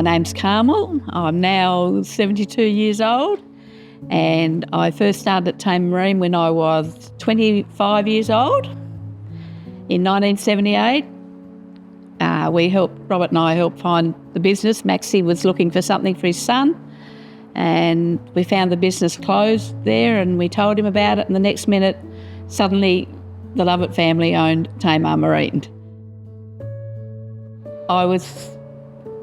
My name's Carmel. I'm now 72 years old, and I first started at Tamar Marine when I was 25 years old in 1978. Robert and I helped find the business. Maxie was looking for something for his son, and we found the business closed there, and we told him about it, and the next minute, suddenly the Lovett family owned Tamar Marine. I was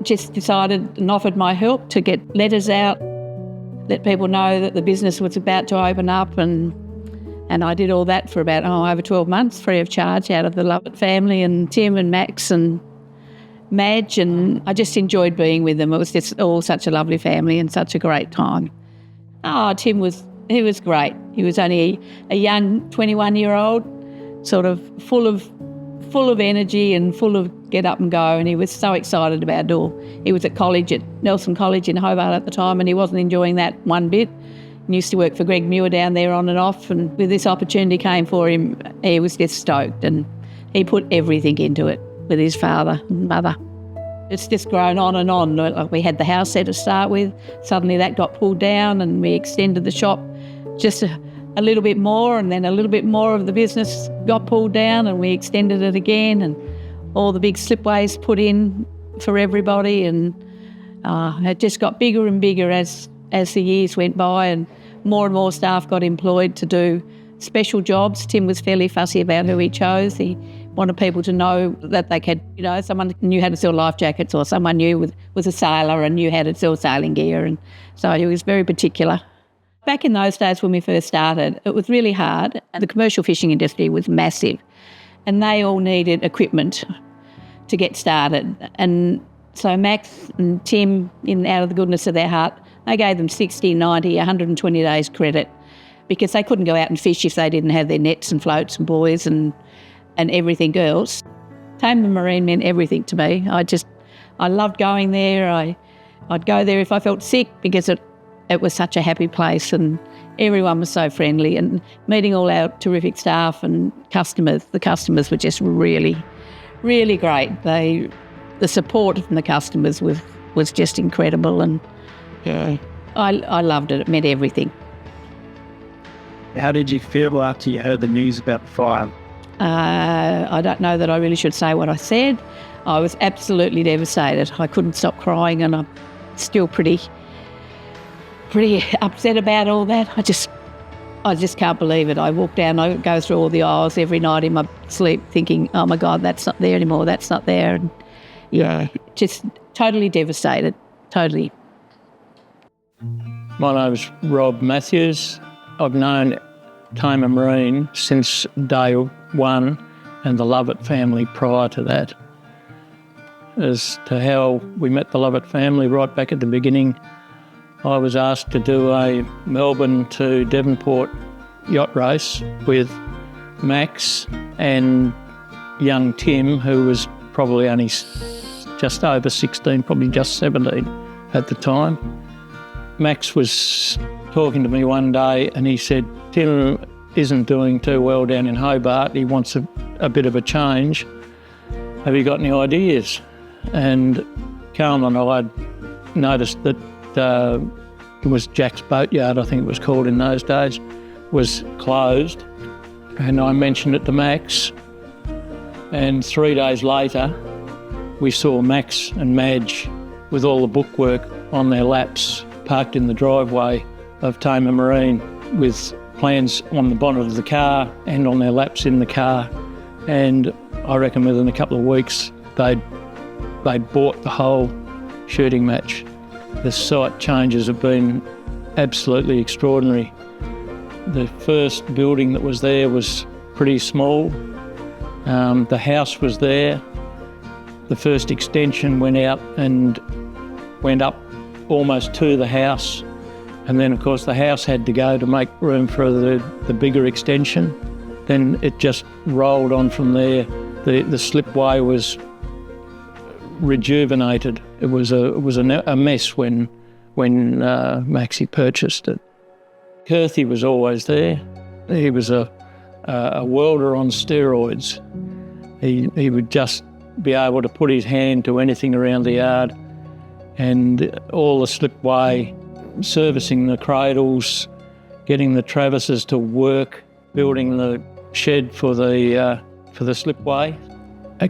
just decided and offered my help to get letters out, let people know that the business was about to open up, and I did all that for about over 12 months, free of charge, out of the Lovett family, and Tim and Max and Madge, and I just enjoyed being with them. It was just all such a lovely family and such a great time. Tim was great. He was only a young 21-year-old, sort of full of energy and full of get up and go, and he was so excited about it all. He was at college at Nelson College in Hobart at the time, and he wasn't enjoying that one bit. He used to work for Greg Muir down there on and off, and with this opportunity came for him, he was just stoked, and he put everything into it with his father and mother. It's just grown on and on. Like, we had the house set to start with. Suddenly that got pulled down, and we extended the shop just a little bit more, and then a little bit more of the business got pulled down, and we extended it again, and all the big slipways put in for everybody, and it just got bigger and bigger as the years went by, and more staff got employed to do special jobs. Tim was fairly fussy about who he chose. He wanted people to know that they could, someone knew how to sell life jackets, or someone was a sailor and knew how to sell sailing gear, and so he was very particular. Back in those days when we first started, it was really hard. The commercial fishing industry was massive, and they all needed equipment to get started. And so Max and Tim, out of the goodness of their heart, they gave them 60, 90, 120 days credit, because they couldn't go out and fish if they didn't have their nets and floats and buoys and everything else. Tamar Marine meant everything to me. I loved going there. I'd go there if I felt sick, because it was such a happy place, and everyone was so friendly, and meeting all our terrific staff and customers. The customers were just really, really great. The support from the customers was just incredible, and I loved it. It meant everything. How did you feel after you heard the news about the fire? I don't know that I really should say what I said. I was absolutely devastated. I couldn't stop crying, and I'm still pretty upset about all that. I just can't believe it. I walk down, I go through all the aisles every night in my sleep thinking, oh my God, that's not there anymore, that's not there. And just totally devastated, totally. My name's Rob Matthews. I've known Tamar Marine since day one, and the Lovett family prior to that. As to how we met the Lovett family right back at the beginning, I was asked to do a Melbourne to Devonport yacht race with Max and young Tim, who was probably only just over 16, probably just 17 at the time. Max was talking to me one day, and he said, Tim isn't doing too well down in Hobart. He wants a bit of a change. Have you got any ideas? And Carmel and I had noticed that it was Jack's Boatyard, I think it was called in those days, was closed. And I mentioned it to Max. And 3 days later, we saw Max and Madge with all the bookwork on their laps, parked in the driveway of Tamar Marine, with plans on the bonnet of the car and on their laps in the car. And I reckon within a couple of weeks, they'd bought the whole shooting match. The site changes have been absolutely extraordinary. The first building that was there was pretty small. The house was there. The first extension went out and went up almost to the house. And then, of course, the house had to go to make room for the bigger extension. Then it just rolled on from there. The slipway was rejuvenated. It was a mess when Maxie purchased it. Kirthy was always there. He was a welder on steroids. He would just be able to put his hand to anything around the yard. and all the slipway, servicing the cradles, getting the Travises to work, building the shed for the slipway,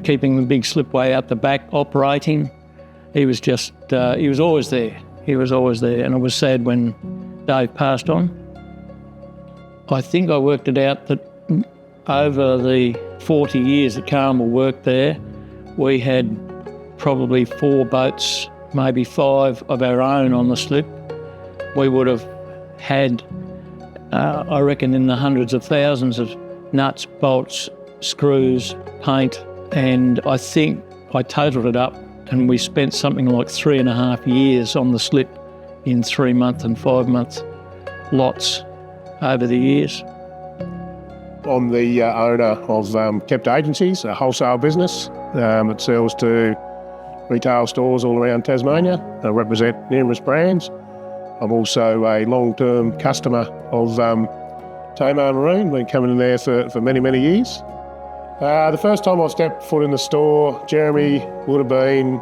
keeping the big slipway out the back operating. He was just, he was always there. He was always there, and it was sad when Dave passed on. I think I worked it out that over the 40 years that Carmel worked there, we had probably 4 boats, maybe 5 of our own on the slip. We would have had, I reckon, in the hundreds of thousands of nuts, bolts, screws, paint, and I think I totaled it up and we spent something like 3.5 years on the slip in 3-month and 5-month lots over the years. I'm the owner of Kept Agencies, a wholesale business that sells to retail stores all around Tasmania. I represent numerous brands. I'm also a long-term customer of Tamar Marine, been coming in there for many, many years. The first time I stepped foot in the store, Jeremy, would have been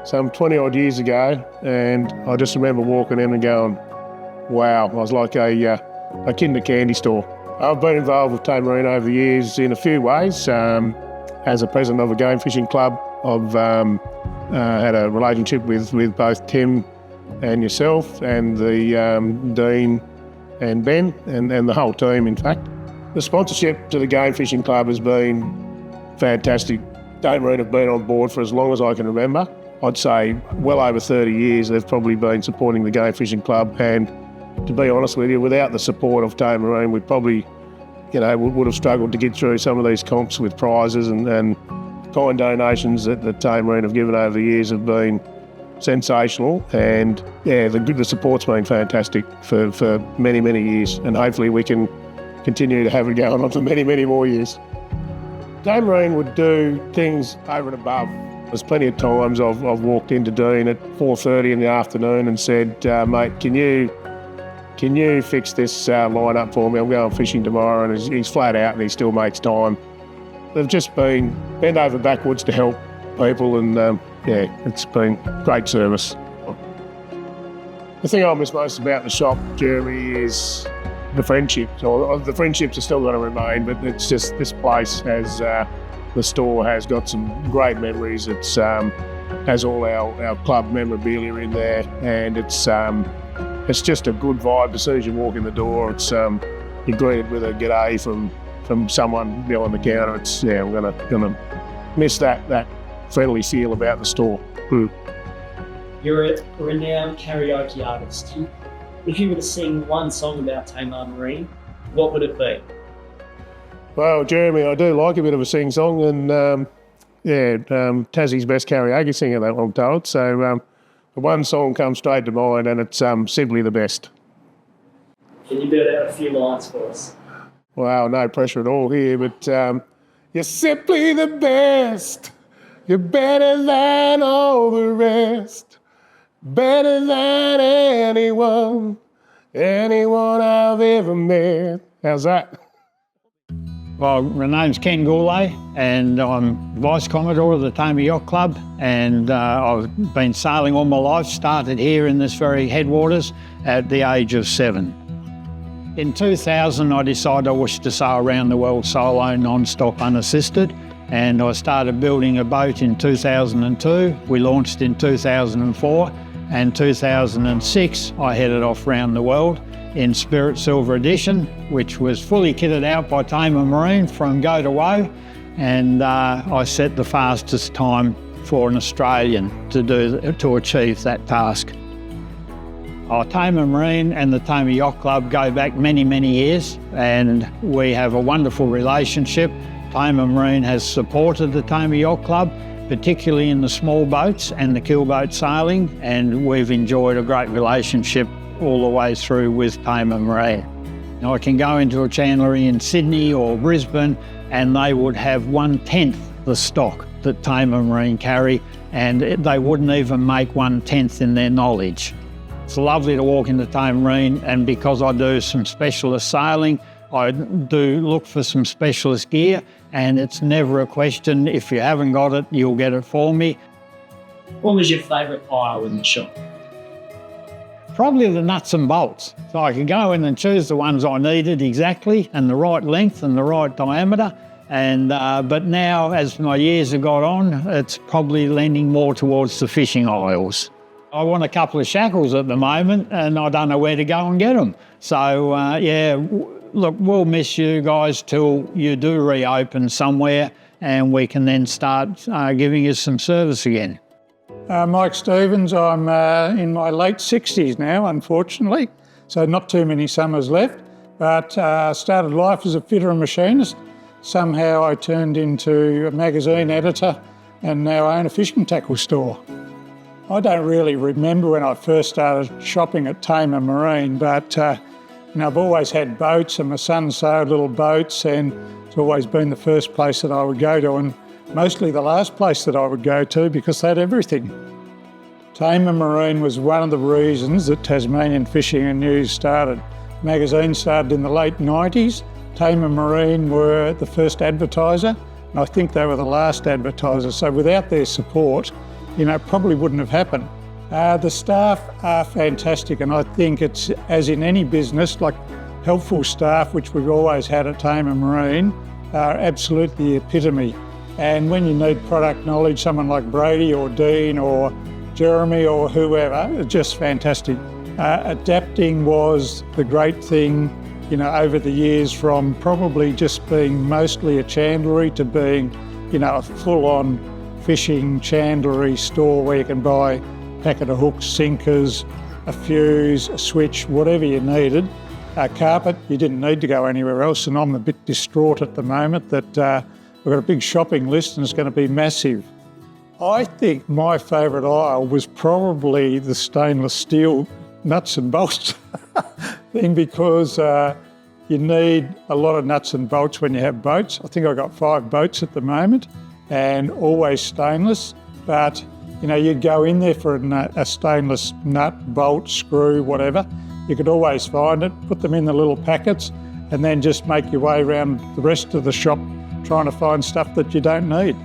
some 20 odd years ago, and I just remember walking in and going, wow, I was like a Kinder candy store. I've been involved with Tamar Marine over the years in a few ways. As a president of a game fishing club, I've had a relationship with both Tim and yourself and the Dean and Ben and the whole team, in fact. The sponsorship to the game fishing club has been fantastic. Tamar Marine have been on board for as long as I can remember. I'd say well over 30 years they've probably been supporting the game fishing club, and to be honest with you, without the support of Tamar Marine, we probably, would have struggled to get through some of these comps with prizes, and kind donations that Tamar Marine have given over the years have been sensational, and yeah, the support's been fantastic for many, many years, and hopefully we can continue to have it going on for many, many more years. Tamar Marine would do things over and above. There's plenty of times I've walked into Dean at 4:30 in the afternoon and said, mate, can you fix this line up for me? I'm going fishing tomorrow, and he's flat out and he still makes time. They've just been bent over backwards to help people, and it's been great service. The thing I miss most about the shop, Jeremy, is the friendships. Or the friendships are still going to remain, but it's just this place has, the store has got some great memories. It's has all our club memorabilia in there, and it's just a good vibe. As soon as you walk in the door, it's you're greeted with a g'day from someone behind the counter. It's I'm gonna miss that friendly feel about the store. You're a renowned karaoke artist. If you were to sing one song about Tamar Marine, what would it be? Well, Jeremy, I do like a bit of a sing-song, and Tassie's best karaoke singer, that I'm told. So the one song comes straight to mind, and it's simply the best. Can you build out a few lines for us? Wow, no pressure at all here, but you're simply the best. You're better than all the rest. Better than anyone I've ever met. How's that? Well, my name's Ken Gourlay, and I'm Vice Commodore of the Tamar Yacht Club, and I've been sailing all my life, started here in this very headwaters at the age of 7. In 2000, I decided I wished to sail around the world solo, non-stop, unassisted, and I started building a boat in 2002. We launched in 2004, and 2006, I headed off around the world in Spirit Silver Edition, which was fully kitted out by Tamar Marine from go to woe, and I set the fastest time for an Australian to achieve that task. Tamar Marine and the Tamar Yacht Club go back many, many years, and we have a wonderful relationship. Tamar Marine has supported the Tamar Yacht Club, particularly in the small boats and the keelboat sailing, and we've enjoyed a great relationship all the way through with Tamar Marine. Now, I can go into a chandlery in Sydney or Brisbane and they would have 1/10 the stock that Tamar Marine carry, and they wouldn't even make 1/10 in their knowledge. It's lovely to walk into Tamar Marine, and because I do some specialist sailing, I do look for some specialist gear, and it's never a question, if you haven't got it, you'll get it for me. What was your favourite aisle in the shop? Probably the nuts and bolts. So I could go in and choose the ones I needed exactly and the right length and the right diameter. And but now, as my years have got on, it's probably leaning more towards the fishing aisles. I want a couple of shackles at the moment and I don't know where to go and get them. So look, we'll miss you guys till you do reopen somewhere and we can then start giving you some service again. Mike Stevens, I'm in my late 60s now, unfortunately, so not too many summers left, but started life as a fitter and machinist. Somehow I turned into a magazine editor and now own a fishing tackle store. I don't really remember when I first started shopping at Tamar Marine, but I've always had boats and my son sewed little boats and it's always been the first place that I would go to and mostly the last place that I would go to because they had everything. Tamar Marine was one of the reasons that Tasmanian Fishing and News started. The magazine started in the late 90s. Tamar Marine were the first advertiser and I think they were the last advertiser. So without their support, probably wouldn't have happened. The staff are fantastic and I think it's, as in any business, like helpful staff, which we've always had at Tamar Marine, are absolutely the epitome. And when you need product knowledge, someone like Brady or Dean or Jeremy or whoever, it's just fantastic. Adapting was the great thing, over the years, from probably just being mostly a chandlery to being, a full-on fishing chandlery store where you can buy a packet of hooks, sinkers, a fuse, a switch, whatever you needed. Carpet, you didn't need to go anywhere else, and I'm a bit distraught at the moment that we've got a big shopping list and it's going to be massive. I think my favourite aisle was probably the stainless steel nuts and bolts thing because you need a lot of nuts and bolts when you have boats. I think I've got 5 boats at the moment and always stainless, but you'd go in there for a stainless nut, bolt, screw, whatever. You could always find it, put them in the little packets and then just make your way around the rest of the shop trying to find stuff that you don't need.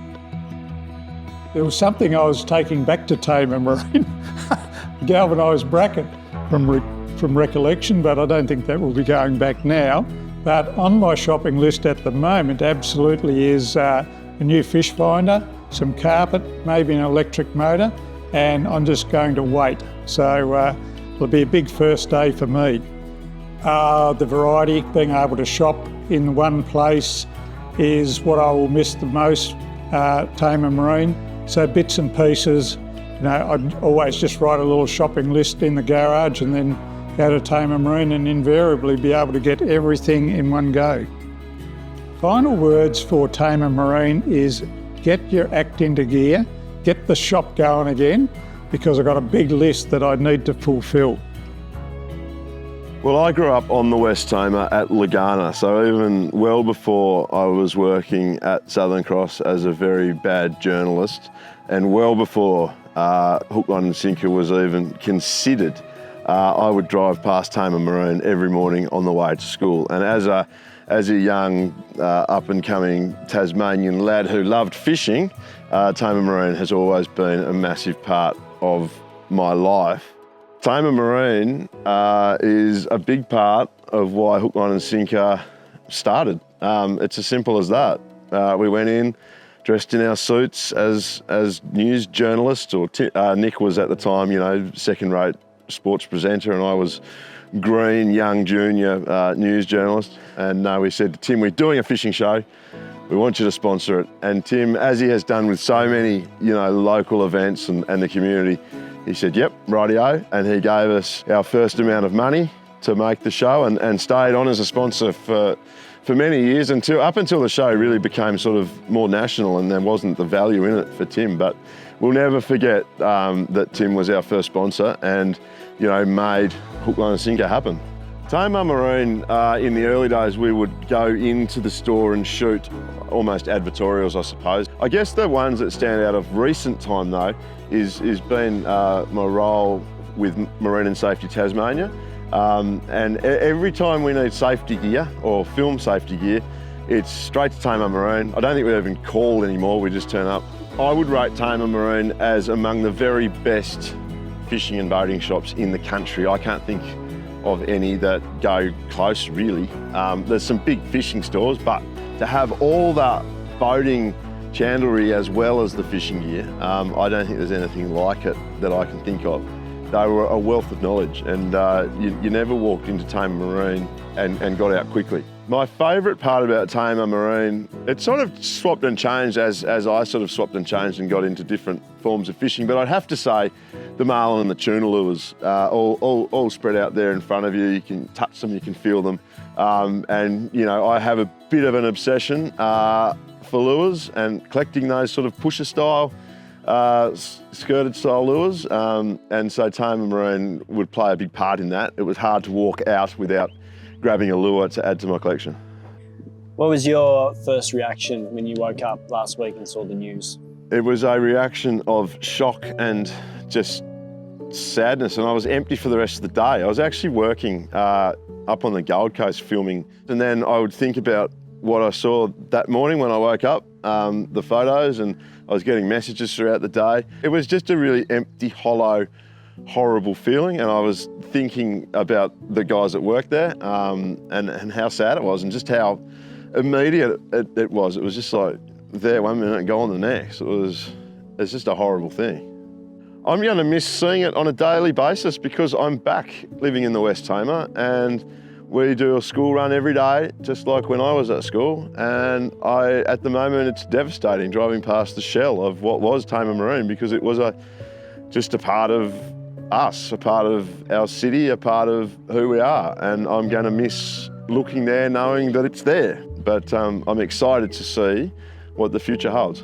There was something I was taking back to Tamar Marine, a galvanised bracket from recollection, but I don't think that will be going back now. But on my shopping list at the moment absolutely is a new fish finder, some carpet, maybe an electric motor, and I'm just going to wait. So it'll be a big first day for me. The variety, being able to shop in one place is what I will miss the most, Tamar Marine. So bits and pieces, I'd always just write a little shopping list in the garage and then go to Tamar Marine and invariably be able to get everything in one go. Final words for Tamar Marine is get your act into gear, get the shop going again, because I've got a big list that I need to fulfil. Well, I grew up on the West Tamar at Lagana, so even well before I was working at Southern Cross as a very bad journalist, and well before hook, line and sinker was even considered, I would drive past Tamar Marine every morning on the way to school. And as a young up-and-coming Tasmanian lad who loved fishing, Tamar Marine has always been a massive part of my life. Tamar Marine is a big part of why Hook, Line and Sinker started. It's as simple as that. We went in, dressed in our suits as news journalists, or Nick was at the time, second-rate sports presenter, and I was green, young, junior news journalist. And we said to Tim, we're doing a fishing show. We want you to sponsor it. And Tim, as he has done with so many, local events and the community, he said, yep, rightio. And he gave us our first amount of money to make the show and stayed on as a sponsor for many years up until the show really became sort of more national and there wasn't the value in it for Tim. But we'll never forget that Tim was our first sponsor and, made Hook, Line and Sinker happen. Tamar Marine, in the early days, we would go into the store and shoot almost advertorials, I suppose. I guess the ones that stand out of recent time, though, is been my role with Marine and Safety Tasmania. And every time we need safety gear or film safety gear, it's straight to Tamar Marine. I don't think we even call anymore. We just turn up I would rate Tamar Marine as among the very best fishing and boating shops in the country. I can't think of any that go close, really. There's some big fishing stores, but to have all that boating chandlery as well as the fishing gear, I don't think there's anything like it that I can think of. They were a wealth of knowledge, and you never walked into Tamar Marine and got out quickly. My favourite part about Tamar Marine, it sort of swapped and changed as I sort of swapped and changed and got into different forms of fishing, but I'd have to say the marlin and the tuna lures, all spread out there in front of you. You can touch them, you can feel them, and you know, I have a bit of an obsession for lures and collecting those sort of pusher style, skirted style lures, and so Tamar Marine would play a big part in that. It was hard to walk out without grabbing a lure to add to my collection. What was your first reaction when you woke up last week and saw the news? It was a reaction of shock and just sadness, and I was empty for the rest of the day. I was actually working up on the Gold Coast filming, and then I would think about what I saw that morning when I woke up, the photos, and I was getting messages throughout the day. It was just a really empty, hollow, horrible feeling, and I was thinking about the guys that worked there, and how sad it was, and just how immediate it was. It was just like there one minute and gone the next. It's just a horrible thing. I'm going to miss seeing it on a daily basis because I'm back living in the West Tamar, and we do a school run every day, just like when I was at school. And at the moment, it's devastating driving past the shell of what was Tamar Marine, because it was just a part of us, a part of our city, a part of who we are. And I'm going to miss looking there, knowing that it's there. But I'm excited to see what the future holds.